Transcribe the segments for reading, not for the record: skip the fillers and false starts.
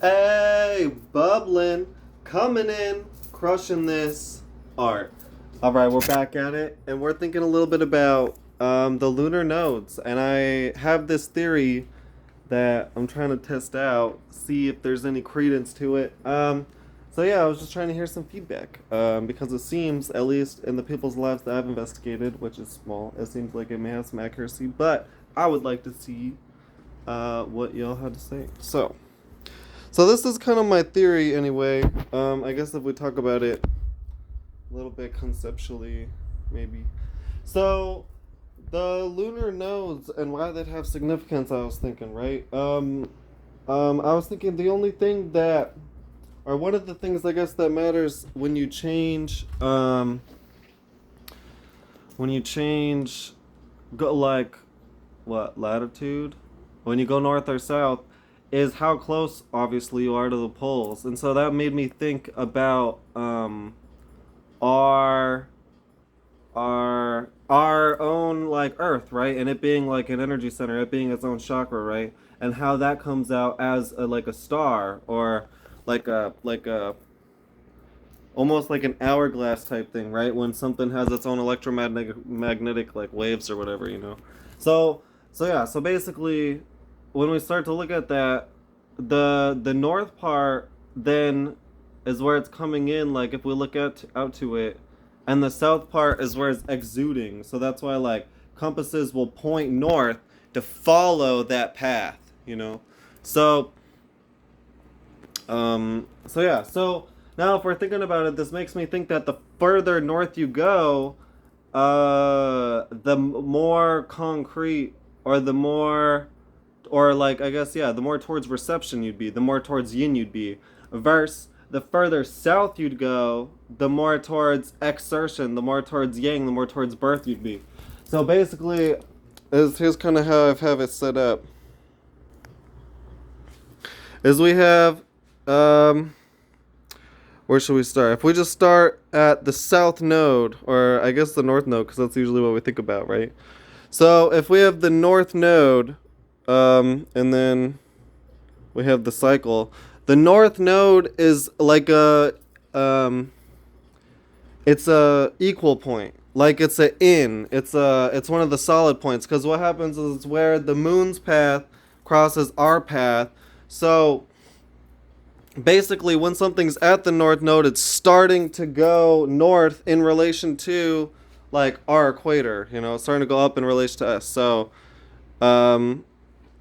Hey, Bublynn, coming in, crushing this art. All right, we're back at it, and we're thinking a little bit about the lunar nodes. And I have this theory that I'm trying to test out, see if there's any credence to it. So yeah, I was just trying to hear some feedback because it seems, at least in the people's lives that I've investigated, which is small, it seems like it may have some accuracy. But I would like to see what y'all had to say. So this is kind of my theory anyway. I guess if we talk about it a little bit conceptually, maybe. So the lunar nodes and why they'd have significance, I was thinking, right? I was thinking the only thing that, or one of the things I guess that matters when you change, go like, what, latitude? When you go north or south, is how close obviously you are to the poles. And so that made me think about our own like Earth, right? And it being like an energy center, it being its own chakra, right? And how that comes out as like a star, or like a almost like an hourglass type thing, right? When something has its own electromagnetic like waves or whatever, you know. So basically, when we start to look at that, the north part then is where it's coming in, like if we look out to it, and the south part is where it's exuding. So that's why like compasses will point north to follow that path, you know. So so now if we're thinking about it, this makes me think that the further north you go, the more concrete, or the more, or like I guess yeah, the more towards reception you'd be, the more towards yin you'd be. Versus the further south you'd go, the more towards exertion, the more towards yang, the more towards birth you'd be. So basically, here's kind of how I have it set up. Is we have, where should we start? If we just start at the south node, or I guess the north node, because that's usually what we think about, right? So if we have the north node, and then we have the cycle. The north node is like it's a equal point. Like it's a in. It's one of the solid points, because what happens is it's where the moon's path crosses our path. So basically, when something's at the north node, it's starting to go north in relation to like our equator. You know, it's starting to go up in relation to us. So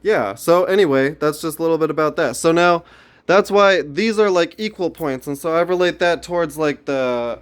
yeah, so anyway, that's just a little bit about that. So now, that's why these are like equal points, and so I relate that towards like the,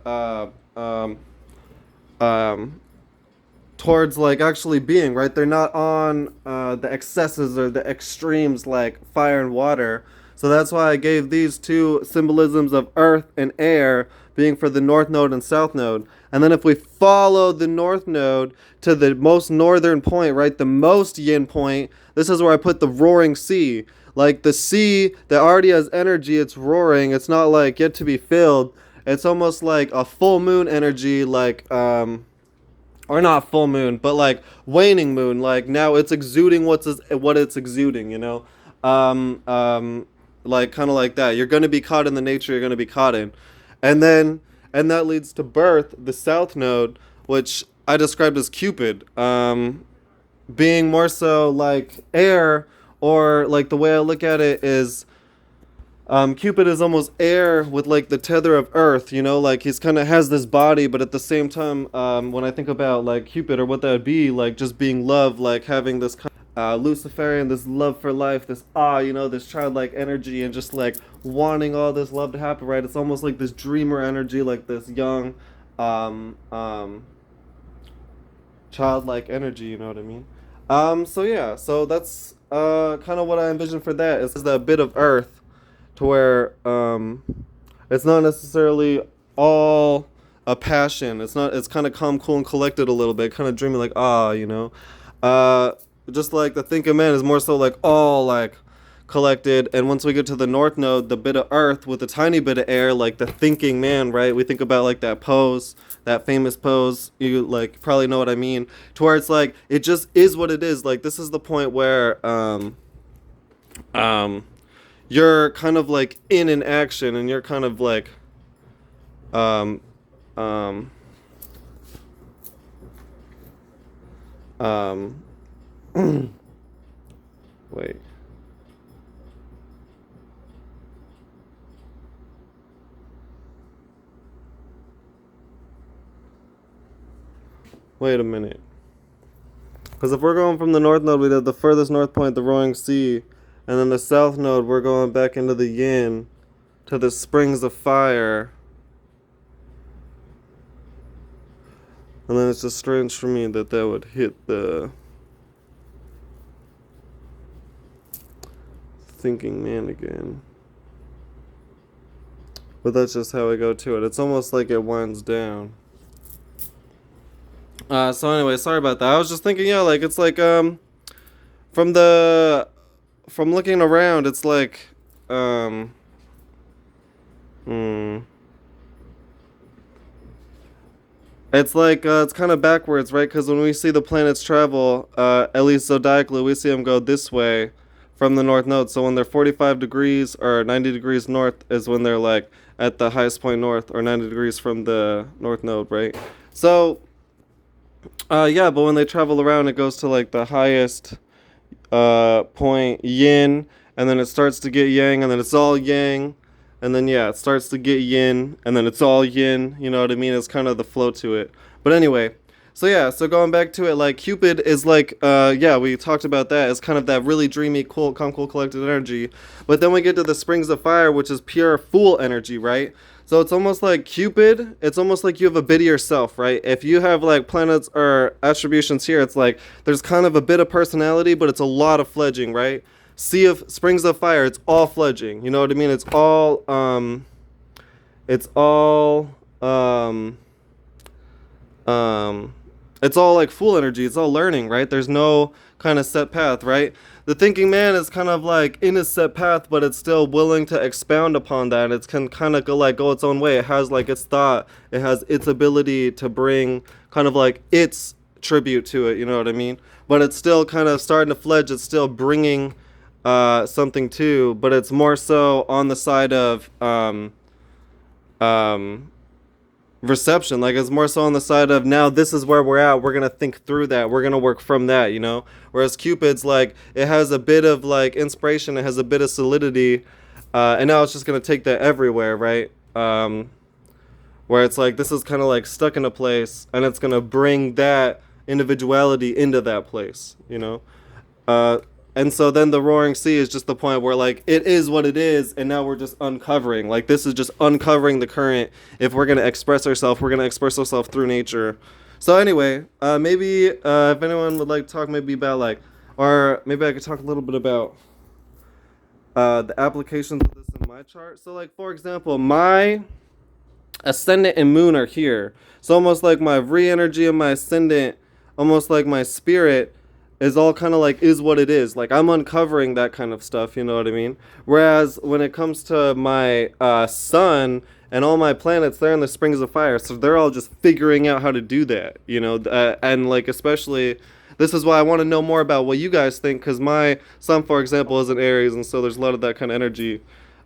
towards like actually being, right? They're not on the excesses or the extremes like fire and water. So that's why I gave these two symbolisms of earth and air being for the north node and south node. And then if we follow the north node to the most northern point, right, the most yin point, this is where I put the Roaringsea. Like the sea that already has energy, it's roaring, it's not like yet to be filled. It's almost like a full moon energy, like, or not full moon, but like waning moon. Like now it's exuding what it's exuding, you know? Like kind of like that. You're going to be caught in the nature you're going to be caught in. And that leads to birth, the south node, which I described as Cupid, being more so like air, or like the way I look at it is, Cupid is almost air with like the tether of earth, you know, like he's kind of has this body, but at the same time, when I think about like Cupid, or what that would be, like just being love, like having this Luciferian, this love for life, this you know, this childlike energy, and just like wanting all this love to happen, right? It's almost like this dreamer energy, like this young, childlike energy, you know what I mean? So yeah, so that's kind of what I envision for that, is the bit of earth, to where it's not necessarily all a passion. It's kind of calm, cool, and collected a little bit, kind of dreamy, like you know. Just like the Thinkingman is more so like all like collected. And once we get to the north node, the bit of earth with a tiny bit of air, like the Thinkingman, right? We think about like that pose, that famous pose. You like probably know what I mean. To where it's like it just is what it is. Like this is the point where you're kind of like in an action, and you're kind of like um um um wait. Wait a minute. Because if we're going from the north node, we did the furthest north point, the Roaringsea, and then the south node, we're going back into the yin to the springs of fire. And then it's just strange for me that that would hit the Thinkingman again. But that's just how I go to it. It's almost like it winds down. So anyway, sorry about that. I was just thinking, yeah, like it's like from looking around, it's like it's like it's kind of backwards, right? Because when we see the planets travel, at least zodiacally, we see them go this way from the north node. So when they're 45 degrees or 90 degrees north is when they're like at the highest point north, or 90 degrees from the north node, right? So yeah, but when they travel around, it goes to like the highest point yin, and then it starts to get yang, and then it's all yang, and then yeah, it starts to get yin, and then it's all yin. You know what I mean? It's kind of the flow to it. But anyway, so yeah, so going back to it, like Cupid is like yeah, we talked about that. It's kind of that really dreamy, cool, calm, cool, collected energy. But then we get to the springs of fire, which is pure fool energy, right? So it's almost like Cupid, it's almost like you have a bit of yourself, right? If you have like planets or attributions here, it's like there's kind of a bit of personality, but it's a lot of fledging, right? Sea of Springs of Fire, it's all fledging. You know what I mean? It's all it's all like full energy. It's all learning, right? There's no kind of set path, right? The thinking man is kind of like in a set path, but it's still willing to expound upon that. It can kind of go its own way. It has like its thought. It has its ability to bring kind of like its tribute to it. You know what I mean? But it's still kind of starting to fledge. It's still bringing something too, but it's more so on the side of reception. Like it's more so on the side of, now this is where we're at, we're gonna think through that, we're gonna work from that, you know. Whereas Cupid's like, it has a bit of like inspiration, it has a bit of solidity, and now it's just gonna take that everywhere, right? Where it's like, this is kind of like stuck in a place, and it's gonna bring that individuality into that place, you know. And so then the Roaring Sea is just the point where like it is what it is, and now we're just uncovering. Like this is just uncovering the current. If we're gonna express ourselves, we're gonna express ourselves through nature. So anyway, maybe if anyone would like to talk maybe about like, or maybe I could talk a little bit about the applications of this in my chart. So like for example, my ascendant and moon are here. So almost like my re-energy and my ascendant, almost like my spirit, is all kind of like is what it is. Like I'm uncovering that kind of stuff, you know what I mean? Whereas when it comes to my sun and all my planets, they're in the springs of fire, so they're all just figuring out how to do that, you know. And like especially, this is why I want to know more about what you guys think, because my sun, for example, is in Aries, and so there's a lot of that kind of energy.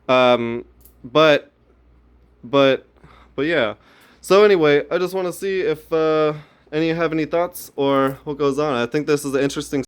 But yeah. So anyway, I just want to see if any have any thoughts or what goes on. I think this is an interesting